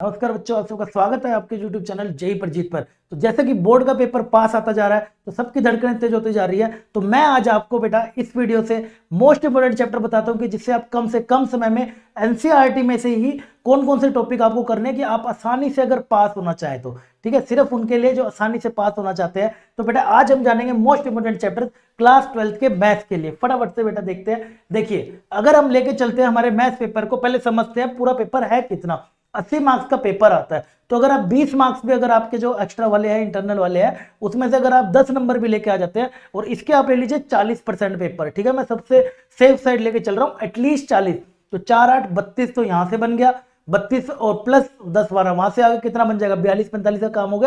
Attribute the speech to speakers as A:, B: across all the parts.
A: नमस्कार बच्चों, आप सबका स्वागत है आपके YouTube चैनल जेई परजीत पर। तो जैसे कि बोर्ड का पेपर पास आता जा रहा है तो सबकी धड़कनें तेज होती जा रही है। तो मैं आज आपको बेटा इस वीडियो से मोस्ट इंपोर्टेंट चैप्टर बताता हूं कि जिससे आप कम से कम समय में एनसीईआरटी में से ही कौन कौन से टॉपिक आपको करने कि आप आसानी से अगर पास होना चाहे तो ठीक है, सिर्फ उनके लिए जो आसानी से पास होना चाहते हैं। तो बेटा आज हम जानेंगे मोस्ट इंपोर्टेंट चैप्टर क्लास 12 के मैथ्स के लिए। फटाफट से बेटा देखते हैं। देखिए, अगर हम लेके चलते हैं हमारे मैथ्स पेपर को, पहले समझते हैं पूरा पेपर है कितना। 80 मार्क्स का पेपर आता है। तो अगर आप 20 मार्क्स भी अगर आपके जो एक्स्ट्रा वाले हैं, इंटरनल वाले हैं, उसमें से अगर आप 10 नंबर भी लेके आ जाते हैं और इसके आप ले लीजिए 40% पेपर, ठीक है, मैं सबसे सेफ साइड लेके चल रहा हूं, एटलीस्ट 40। तो 4 8 32 तो यहां से बन गया, 32 और प्लस 10 12 वहां से आगे कितना बन जाएगा, 42 45 का काम हो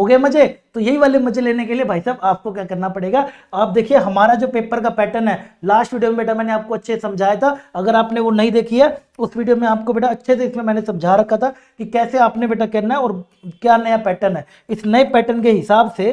A: गए मजे। तो यही वाले मजे लेने के लिए भाई साहब आपको क्या करना पड़ेगा, आप देखिए हमारा जो पेपर का पैटर्न है, लास्ट वीडियो में बेटा मैंने आपको अच्छे से समझाया था। अगर आपने वो नहीं देखी है, उस वीडियो में आपको बेटा अच्छे से इसमें मैंने समझा रखा था कि कैसे आपने बेटा करना है और क्या नया पैटर्न है। इस नए पैटर्न के हिसाब से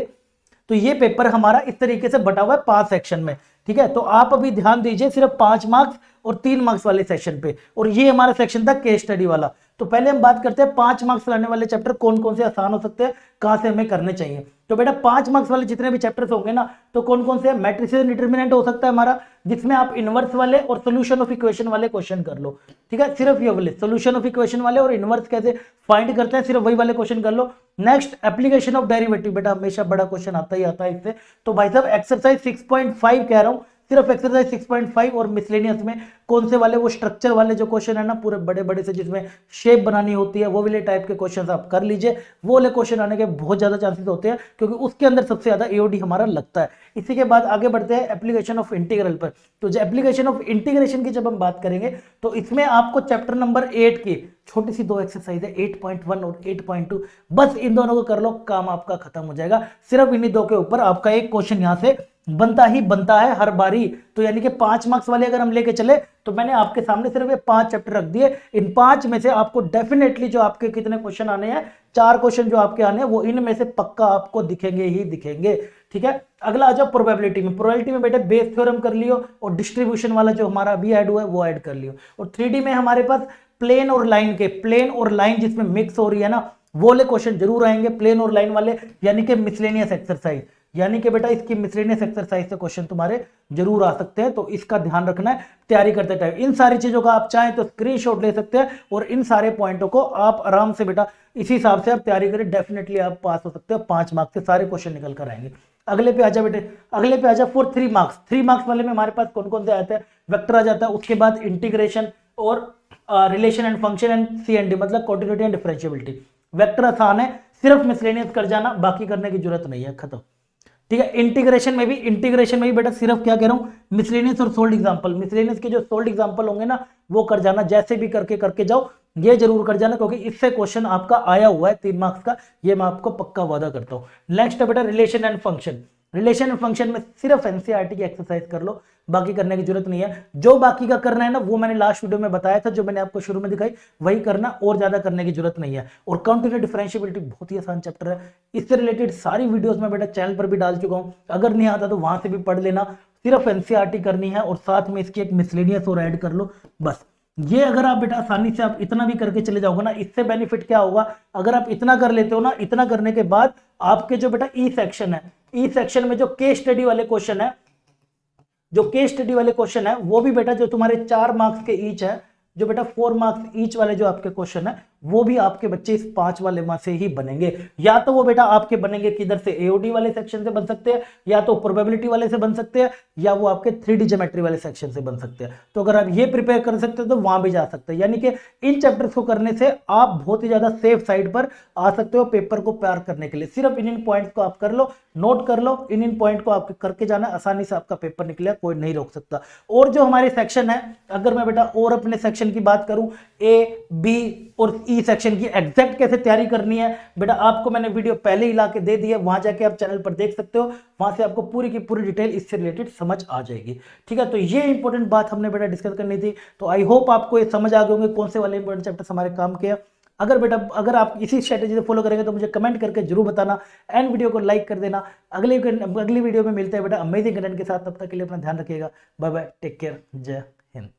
A: तो ये पेपर हमारा इस तरीके से बटा हुआ है 5 सेक्शन में, ठीक है। तो आप अभी ध्यान दीजिए सिर्फ 5 मार्क्स और 3 मार्क्स वाले सेक्शन पे, और ये हमारा सेक्शन था केस स्टडी वाला। तो पहले हम बात करते हैं 5 मार्क्स लाने वाले चैप्टर कौन कौन से आसान हो सकते हैं, कहां से हमें करने चाहिए। तो बेटा 5 मार्क्स वाले जितने भी चैप्टर्स होंगे ना, तो कौन कौन से, मैट्रिसेस डिटरमिनेंट हो सकता है हमारा, जिसमें आप इनवर्स वाले और सोल्यूशन ऑफ इक्वेशन वाले क्वेश्चन कर लो, ठीक है। सिर्फ ये वाले सोल्यूशन ऑफ इक्वेशन वाले और इनवर्स कैसे फाइंड करते हैं, सिर्फ वही वाले क्वेश्चन कर लो। नेक्स्ट एप्लीकेशन ऑफ डेरिवेटिव, बेटा हमेशा बड़ा क्वेश्चन आता ही आता है इससे। तो भाई साहब एक्सरसाइज 6.5 कह रहा हूं, सिर्फ एक्सरसाइज 6.5 और मिसलेनियस में कौन से वाले, वो स्ट्रक्चर वाले जो क्वेश्चन है ना, पूरे बड़े बड़े से जिसमें शेप बनानी होती है, वो वाले टाइप के क्वेश्चन आप कर लीजिए। वो वाले क्वेश्चन आने के बहुत ज्यादा चांसेस होते हैं क्योंकि उसके अंदर सबसे ज्यादा एओडी हमारा लगता है। इसी के बाद आगे बढ़ते हैं एप्लीकेशन ऑफ इंटीग्रल पर। तो जो एप्लीकेशन ऑफ इंटीग्रेशन की जब हम बात करेंगे तो इसमें आपको चैप्टर नंबर 8 की छोटी सी 2 एक्सरसाइज है, 8.1 और 8.2, बस इन दोनों को कर लो, काम आपका खत्म हो जाएगा। सिर्फ इन्हीं दो के ऊपर आपका एक क्वेश्चन यहां से बनता ही बनता है हर बारी। तो यानी कि 5 मार्क्स वाले अगर हम लेके चले तो मैंने आपके सामने सिर्फ ये 5 चैप्टर रख दिए। इन 5 में से आपको डेफिनेटली जो आपके कितने क्वेश्चन आने हैं, 4 क्वेश्चन जो आपके आने हैं, वो इनमें से पक्का आपको दिखेंगे ही दिखेंगे, ठीक है। अगला आ जाओ प्रोबेबिलिटी में। प्रोबेबिलिटी में बेटे बेस थ्योरम कर लियो और डिस्ट्रीब्यूशन वाला जो हमारा अभी ऐड हुआ है वो ऐड कर लियो। और 3D में हमारे पास प्लेन और लाइन के, प्लेन और लाइन जिसमें मिक्स हो रही है ना, वो वाले क्वेश्चन जरूर आएंगे, प्लेन और लाइन वाले, यानी कि मिसलेनियस एक्सरसाइज, यानी कि बेटा इसकी मिसलेनियस एक्सरसाइज से क्वेश्चन तुम्हारे जरूर आ सकते हैं। तो इसका ध्यान रखना है तैयारी करते टाइम। इन सारी चीजों का आप चाहें तो स्क्रीनशॉट ले सकते हैं और इन सारे पॉइंटों को आप आराम से बेटा इसी हिसाब से आप तैयारी करें, डेफिनेटली आप पास हो सकते हो। 5 मार्क्स से सारे क्वेश्चन निकल कर आएंगे। अगले पे आजा बेटे, अगले पे आजा फॉर 3 मार्क्स। 3 मार्क्स वाले में हमारे पास कौन कौन से आते हैं, वेक्टर आ जाता है, उसके बाद इंटीग्रेशन और relation and function and C&D मतलब कंटिन्यूटी एंड डिफरेंशिएबिलिटी। वेक्टर आसान है, सिर्फ मिसलेनियस कर जाना, बाकी करने की जरूरत नहीं है, खत्म, ठीक है। इंटीग्रेशन में भी बेटा सिर्फ क्या कह रहा हूं, मिसलेनियस और सोल्ड एग्जांपल, मिसलेनियस के जो सोल्ड एग्जांपल होंगे ना वो कर जाना, जैसे भी करके जाओ, ये जरूर कर जाना क्योंकि इससे क्वेश्चन आपका आया हुआ है 3 मार्क्स का, ये मैं आपको पक्का वादा करता हूं। नेक्स्ट है बेटा relation and function. Relation and function में सिर्फ एनसीईआरटी की एक्सरसाइज कर लो, बाकी करने की जरूरत नहीं है। जो बाकी का करना है ना वो मैंने लास्ट वीडियो में बताया था, जो मैंने आपको शुरू में दिखाई वही करना, और ज्यादा करने की जरूरत नहीं है। और कंटिन्यूटी डिफरेंशिएबिलिटी बहुत ही आसान चैप्टर है, इससे रिलेटेड सारी वीडियोस मैं बेटा चैनल पर भी डाल चुका हूं, अगर नहीं आता तो वहां से भी पढ़ लेना। सिर्फ एनसीईआरटी करनी है और साथ में इसकी एक मिसलेनियस और ऐड कर लो, बस। ये अगर आप बेटा आसानी से आप इतना भी करके चले जाओगे ना, इससे बेनिफिट क्या होगा, अगर आप इतना कर लेते हो ना, इतना करने के बाद आपके जो बेटा ई सेक्शन है, ई सेक्शन में जो केस स्टडी वाले क्वेश्चन है, जो केस स्टडी वाले क्वेश्चन है वो भी बेटा जो तुम्हारे 4 मार्क्स के ईच है, जो बेटा 4 मार्क्स ईच वाले जो आपके क्वेश्चन है, वो भी आपके बच्चे इस 5 वाले में से ही बनेंगे। या तो वो बेटा आपके बनेंगे किधर से, एओडी वाले सेक्शन से बन सकते हैं, या तो प्रोबेबिलिटी वाले से बन सकते हैं, या वो आपके 3D ज्योमेट्री वाले सेक्शन से बन सकते हैं। तो अगर आप ये प्रिपेयर कर सकते हो तो वहां भी जा सकते हैं, यानी कि इन चैप्टर्स को करने से आप बहुत ही ज्यादा सेफ साइड पर आ सकते हो पेपर को पार करने के लिए। सिर्फ इन पॉइंट्स को आप कर लो, नोट कर लो, इन पॉइंट को आप करके जाना, आसानी से आपका पेपर निकलेगा, कोई नहीं रोक सकता। और जो हमारे सेक्शन है, अगर मैं बेटा और अपने सेक्शन की बात करूं, ए बी और ई सेक्शन की एग्जैक्ट कैसे तैयारी करनी है बेटा, आपको मैंने वीडियो पहले ही ला के दे दी है, वहां जाके आप चैनल पर देख सकते हो, वहां से आपको पूरी की पूरी डिटेल इससे रिलेटेड समझ आ जाएगी, ठीक है। तो ये इंपॉर्टेंट बात हमने बेटा डिस्कस करनी थी। तो आई होप आपको ये समझ आ गए होंगे कौन से वाले इंपॉर्टेंट चैप्टर्स हमारे काम के हैं। अगर बेटा अगर आप इसी स्ट्रेटेजी से फॉलो करेंगे तो मुझे कमेंट करके जरूर बताना, एंड वीडियो को लाइक कर देना। अगली वीडियो में मिलते हैं बेटा अमेजिंग कंटेंट के साथ, तब तक के लिए अपना ध्यान रखिएगा, बाय बाय, टेक केयर, जय हिंद।